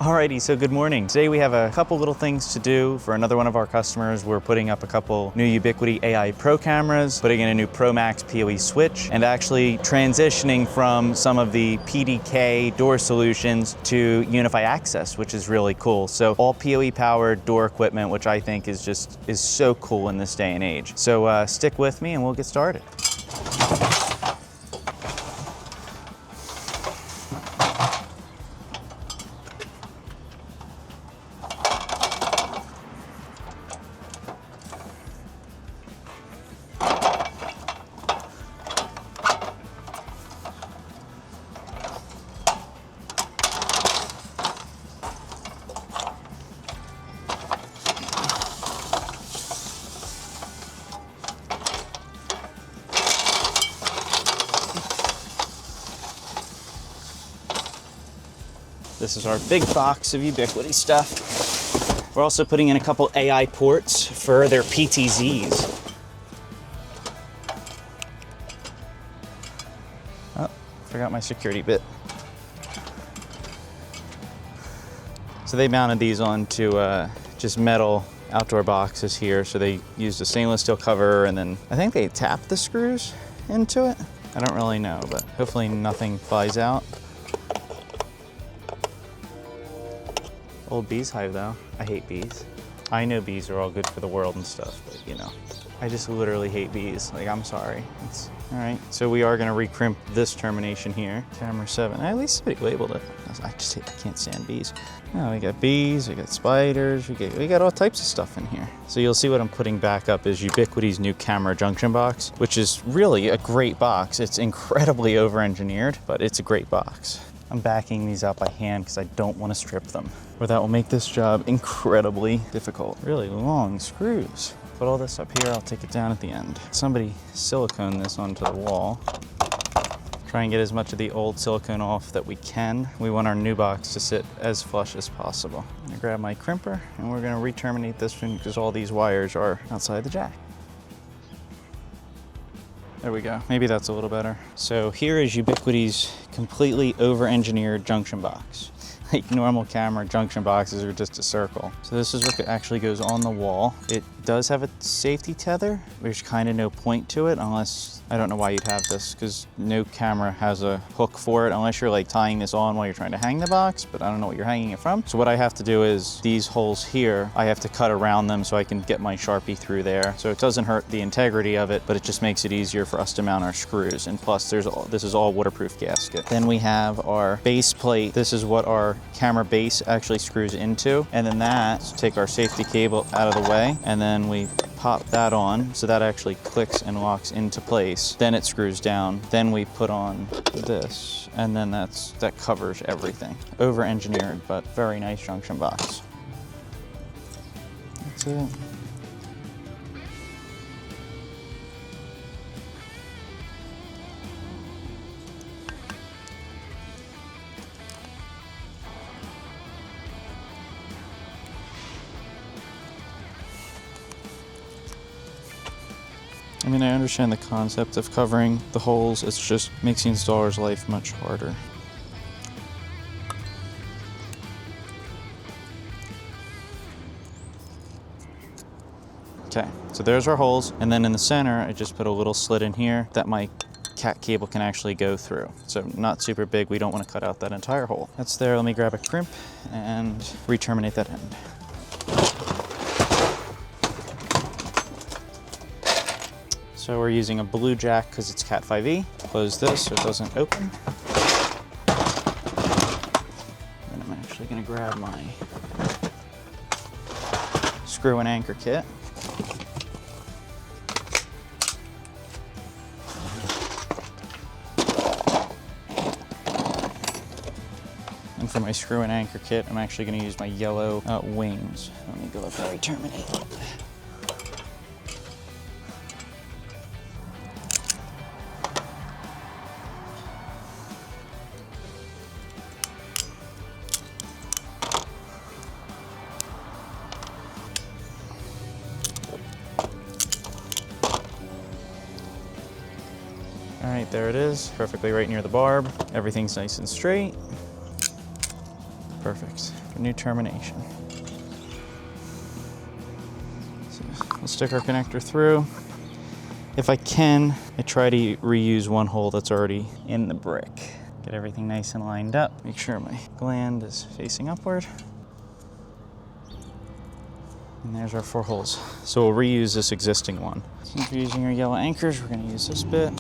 Alrighty, so good morning. Today we have a couple little things to do for another one of our customers. We're putting up a couple new Ubiquiti AI Pro cameras, putting in a new Pro Max PoE switch, and actually transitioning from some of the PDK door solutions to Unify Access, which is really cool. So all PoE powered door equipment, which I think is so cool in this day and age. So stick with me and we'll get started. This is our big box of Ubiquiti stuff. We're also putting in a couple AI ports for their PTZs. Oh, forgot my security bit. So they mounted these onto just metal outdoor boxes here. So they used a stainless steel cover, and then I think they tapped the screws into it. I don't really know, but hopefully nothing flies out. Old bees hive though. I hate bees. I know bees are all good for the world and stuff, but you know, I just literally hate bees. Like, I'm sorry. All right, so we are gonna recrimp this termination here. Camera 7, at least somebody labeled it. I can't stand bees. No, we got bees, we got spiders, we got all types of stuff in here. So you'll see what I'm putting back up is Ubiquiti's new camera junction box, which is really a great box. It's incredibly over-engineered, but it's a great box. I'm backing these out by hand because I don't want to strip them, or that will make this job incredibly difficult. Really long screws. Put all this up here, I'll take it down at the end. Somebody silicone this onto the wall. Try and get as much of the old silicone off that we can. We want our new box to sit as flush as possible. I'm gonna grab my crimper and we're gonna re-terminate this one because all these wires are outside the jack. There we go, maybe that's a little better. So here is Ubiquiti's completely over-engineered junction box. Like normal camera junction boxes are just a circle. So this is what actually goes on the wall. It does have a safety tether. There's kind of no point to it unless, I don't know why you'd have this, because no camera has a hook for it unless you're like tying this on while you're trying to hang the box, but I don't know what you're hanging it from. So what I have to do is these holes here, I have to cut around them so I can get my Sharpie through there. So it doesn't hurt the integrity of it, but it just makes it easier for us to mount our screws. And plus this is all waterproof gasket. Then we have our base plate. This is what our camera base actually screws into. And then take our safety cable out of the way, and then we pop that on, so that actually clicks and locks into place. Then it screws down. Then we put on this, and then that covers everything. Over-engineered, but very nice junction box. That's it. I mean, I understand the concept of covering the holes. It just makes the installer's life much harder. Okay, so there's our holes. And then in the center, I just put a little slit in here that my cat cable can actually go through. So not super big. We don't want to cut out that entire hole. That's there. Let me grab a crimp and re-terminate that end. So we're using a blue jack because it's Cat 5e. Close this so it doesn't open. And I'm actually gonna grab my screw and anchor kit. And for my screw and anchor kit, I'm actually gonna use my yellow wings. Let me go up and re-terminate. All right, there it is, perfectly right near the barb. Everything's nice and straight. Perfect. for new termination. So we'll stick our connector through. If I can, I try to reuse one hole that's already in the brick. Get everything nice and lined up. Make sure my gland is facing upward. And there's our 4 holes. So we'll reuse this existing one. Since we're using our yellow anchors, we're gonna use this bit.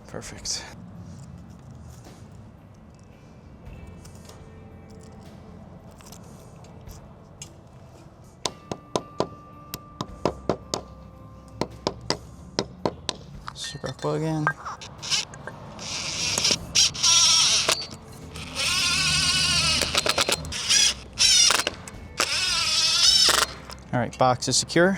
Perfect. Stick our plug in. All right, box is secure.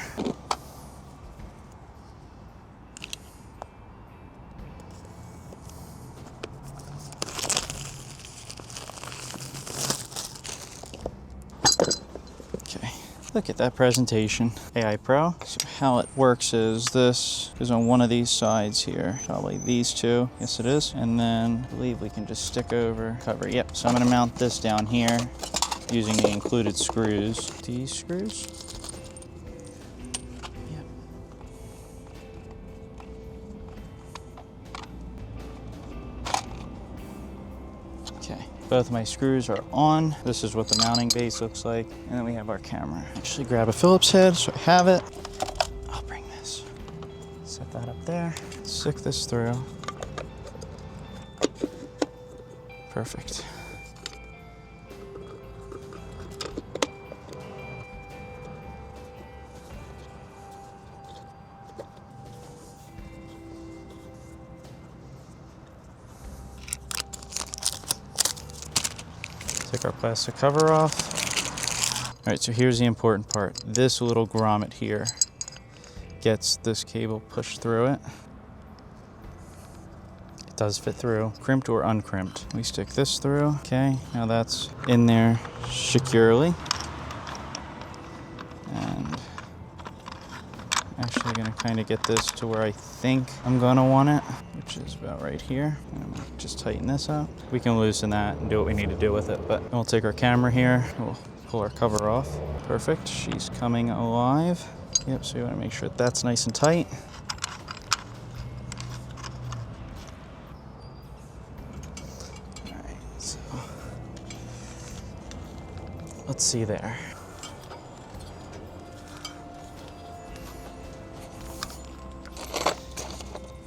Look at that presentation. AI Pro. So how it works is this is on one of these sides here. Probably these two. Yes, it is. And then I believe we can just stick over, cover. Yep. So I'm going to mount this down here using the included screws. These screws. Yep. Okay. Both my screws are on. This is what the mounting base looks like. And then we have our camera. Actually grab a Phillips head so I have it. I'll bring this. Set that up there. Stick this through. Perfect. Take our plastic cover off. All right, so here's the important part. This little grommet here gets this cable pushed through it. It does fit through, crimped or uncrimped. We stick this through. Okay, now that's in there securely. And I'm actually gonna kind of get this to where I think I'm gonna want it, which is about right here. I'm gonna just tighten this up. We can loosen that and do what we need to do with it, but we'll take our camera here, we'll pull our cover off. Perfect, she's coming alive. Yep, so you wanna make sure that's nice and tight. All right, so let's see there.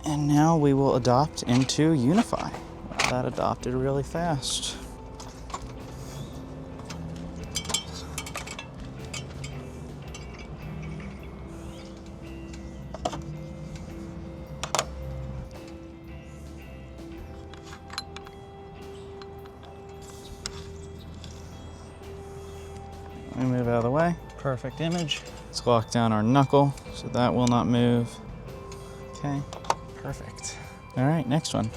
And now we will adopt into Unify. That adopted really fast. Let me move out of the way. Perfect image. Let's lock down our knuckle so that will not move. Okay. Perfect. All right, next one.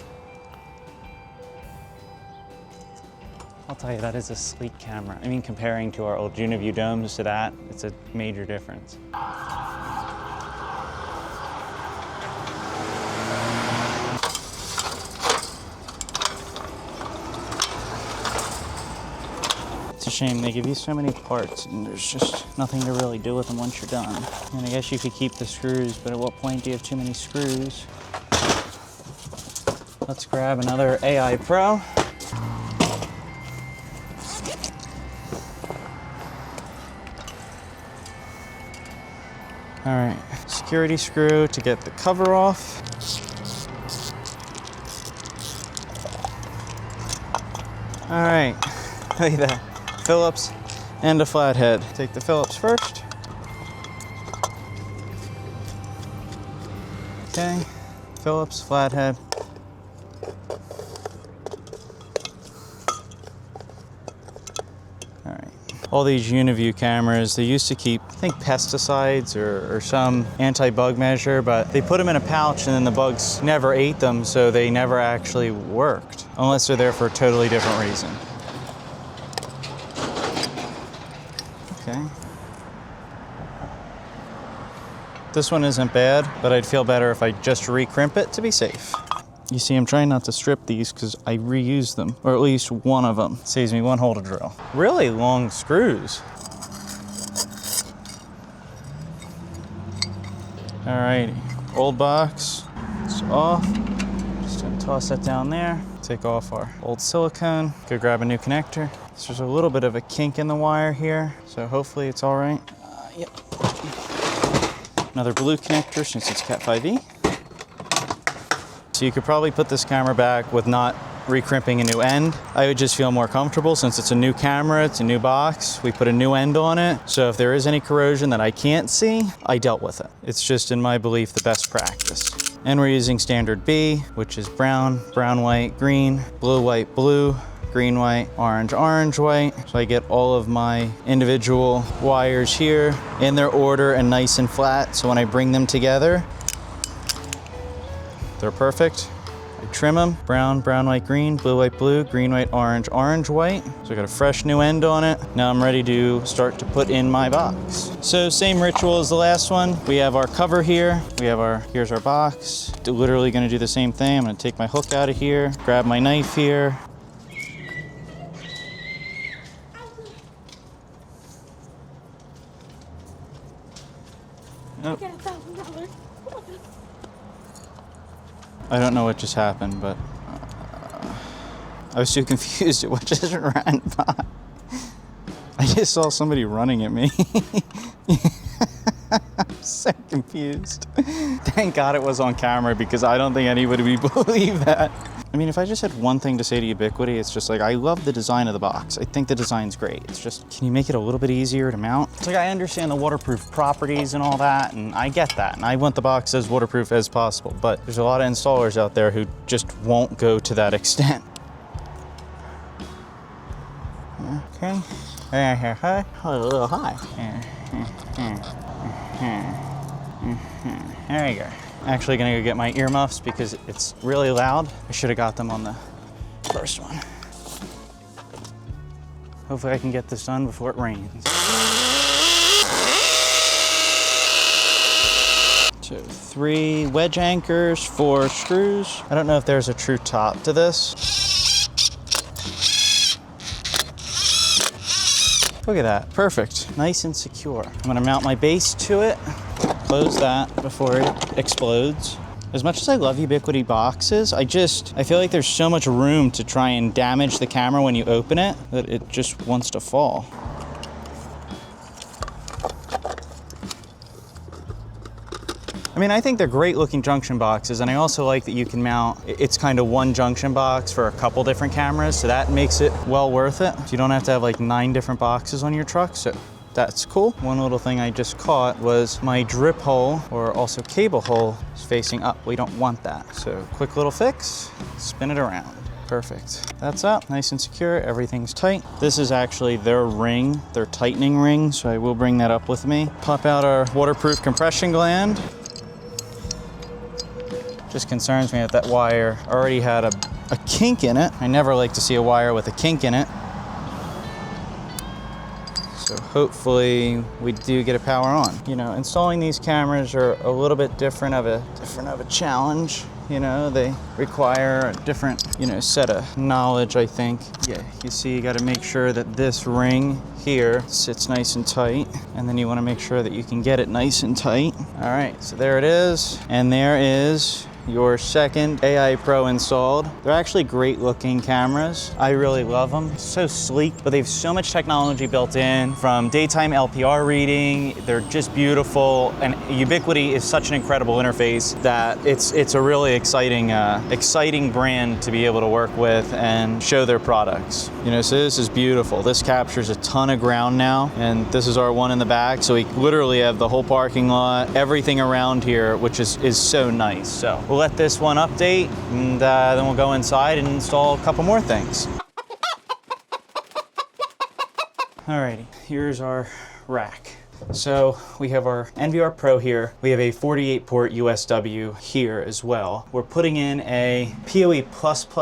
I'll tell you, that is a sleek camera. I mean, comparing to our old UniView domes to that, it's a major difference. It's a shame they give you so many parts and there's just nothing to really do with them once you're done. And I guess you could keep the screws, but at what point do you have too many screws? Let's grab another AI Pro. All right, security screw to get the cover off. All right, look at that. Phillips and a flathead. Take the Phillips first. Okay, Phillips, flathead. all these UniView cameras, they used to keep, I think, pesticides or some anti-bug measure, but they put them in a pouch and then the bugs never ate them, so they never actually worked, unless they're there for a totally different reason. Okay. This one isn't bad, but I'd feel better if I just re-crimp it to be safe. You see, I'm trying not to strip these because I reuse them, or at least one of them. Saves me one hole to drill. Really long screws. Alrighty, old box, it's off. Just gonna toss that down there. Take off our old silicone. Go grab a new connector. So there's a little bit of a kink in the wire here, so hopefully it's all right. Yep. Another blue connector since it's Cat 5e. So you could probably put this camera back with not re-crimping a new end. I would just feel more comfortable since it's a new camera, it's a new box. We put a new end on it. So if there is any corrosion that I can't see, I dealt with it. It's just, in my belief, the best practice. And we're using standard B, which is brown, brown, white, green, blue, white, blue, green, white, orange, orange, white. So I get all of my individual wires here in their order and nice and flat. So when I bring them together, they're perfect. I trim them, brown, brown, white, green, blue, white, blue, green, white, orange, orange, white. So I got a fresh new end on it. Now I'm ready to start to put in my box. So same ritual as the last one. We have our cover here. Here's our box. Literally gonna do the same thing. I'm gonna take my hook out of here, grab my knife here. Oh. I don't know what just happened, but I was too confused at what just ran by. I just saw somebody running at me. I'm so confused. Thank God it was on camera because I don't think anybody would believe that. I mean, if I just had one thing to say to Ubiquiti, it's just like, I love the design of the box. I think the design's great. It's just, can you make it a little bit easier to mount? It's like, I understand the waterproof properties and all that, and I get that. And I want the box as waterproof as possible, but there's a lot of installers out there who just won't go to that extent. Okay. Hi. Hello, hi. There you go. Actually gonna go get my earmuffs because it's really loud. I should have got them on the first one. Hopefully I can get this done before it rains. So 3 wedge anchors, 4 screws. I don't know if there's a true top to this. Look at that, perfect, nice and secure. I'm gonna mount my base to it. Close that before it explodes. As much as I love Ubiquiti boxes, I feel like there's so much room to try and damage the camera when you open it that it just wants to fall. I mean, I think they're great looking junction boxes, and I also like that you can mount, it's kind of one junction box for a couple different cameras, so that makes it well worth it. So you don't have to have like 9 different boxes on your truck, so that's cool. One little thing I just caught was my drip hole, or also cable hole, is facing up. We don't want that. So quick little fix, spin it around. Perfect. That's up, nice and secure, everything's tight. This is actually their ring, their tightening ring, so I will bring that up with me. Pop out our waterproof compression gland. Just concerns me that that wire already had a kink in it. I never like to see a wire with a kink in it. So hopefully we do get a power on. You know, installing these cameras are a little bit different of a challenge. You know, they require a different, set of knowledge, I think. Yeah, you see, you gotta make sure that this ring here sits nice and tight, and then you wanna make sure that you can get it nice and tight. All right, so there it is, and there is your second AI Pro installed. They're actually great looking cameras. I really love them. So sleek, but they have so much technology built in, from daytime LPR reading. They're just beautiful, and Ubiquiti is such an incredible interface that it's a really exciting brand to be able to work with and show their products. So this is beautiful. This captures a ton of ground now, and this is our one in the back, so we literally have the whole parking lot, everything around here, which is so nice. So we'll let this one update, and then we'll go inside and install a couple more things. Alrighty, here's our rack. So we have our NVR Pro here. We have a 48 port USW here as well. We're putting in a PoE++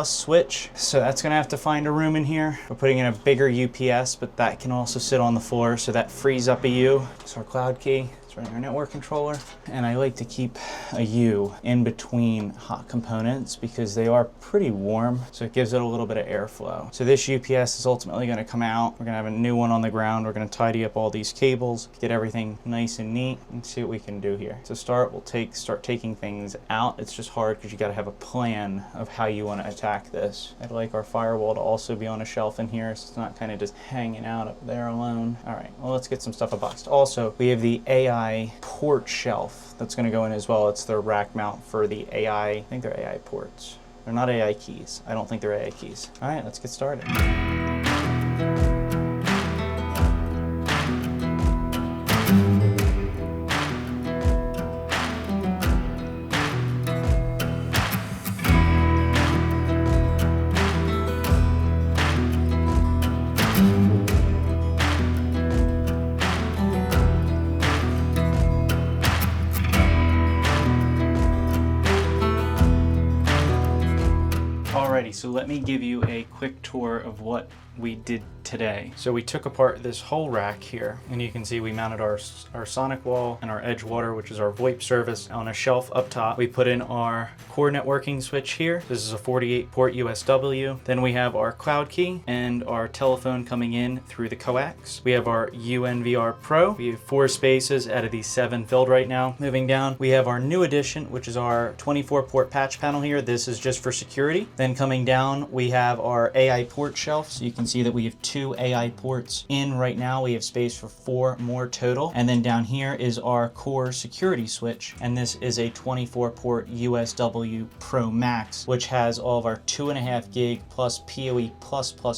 switch. So that's gonna have to find a room in here. We're putting in a bigger UPS, but that can also sit on the floor. So that frees up a U. It's our cloud key. Running our network controller, and I like to keep a U in between hot components because they are pretty warm, so it gives it a little bit of airflow. So this UPS is ultimately going to come out. We're going to have a new one on the ground. We're going to tidy up all these cables, get everything nice and neat, and see what we can do here. To start, we'll start taking things out. It's just hard because you got to have a plan of how you want to attack this. I'd like our firewall to also be on a shelf in here, so it's not kind of just hanging out up there alone. All right, well, let's get some stuff unboxed. Also, we have the AI port shelf that's going to go in as well. It's the rack mount for the AI. I think they're AI ports. They're not AI keys. I don't think they're AI keys. All right, let's get started. Alrighty, so let me give you a quick tour of what we did today. So we took apart this whole rack here, and you can see we mounted our Sonic wall and our Edge Water, which is our VoIP service, on a shelf up top. We put in our core networking switch here. This is a 48 port USW. Then we have our cloud key and our telephone coming in through the coax. We have our UNVR Pro. We have 4 spaces out of these 7 filled right now. Moving down, we have our new addition, which is our 24 port patch panel here. This is just for security. Then coming down, we have our AI port shelf. So you can see that we have 2 AI ports in right now. We have space for 4 more total. And then down here is our core security switch. And this is a 24 port USW Pro Max, which has all of our 2.5 gig plus PoE++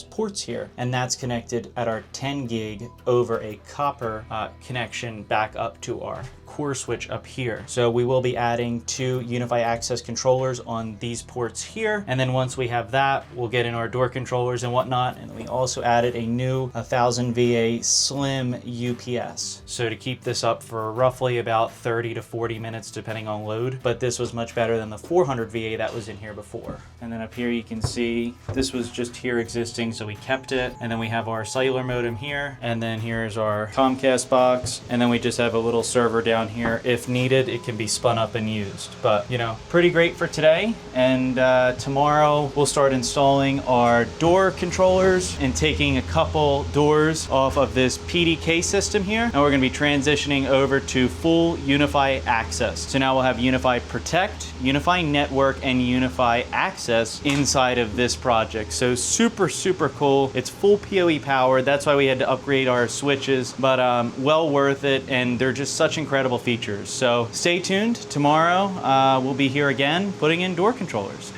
ports here. And that's connected at our 10 gig over a copper connection back up to our core switch up here. So we will be adding 2 Unify access controllers on these ports here. And then once we have that, we'll get in our door controllers and whatnot. And we also added a new 1000 VA slim UPS. So to keep this up for roughly about 30 to 40 minutes, depending on load. But this was much better than the 400 VA that was in here before. And then up here, you can see this was just here existing, so we kept it. And then we have our cellular modem here. And then here's our Comcast box. And then we just have a little server down here. If needed, it can be spun up and used. But, you know, pretty great for today. And tomorrow we'll start installing our door controllers and taking a couple doors off of this PDK system here. And we're going to be transitioning over to full Unify access. So now we'll have Unify Protect, Unify Network, and Unify Access inside of this project. So super, super cool. It's full PoE powered. That's why we had to upgrade our switches, but well worth it. And they're just such incredible features. So stay tuned. Tomorrow we'll be here again putting in door controllers.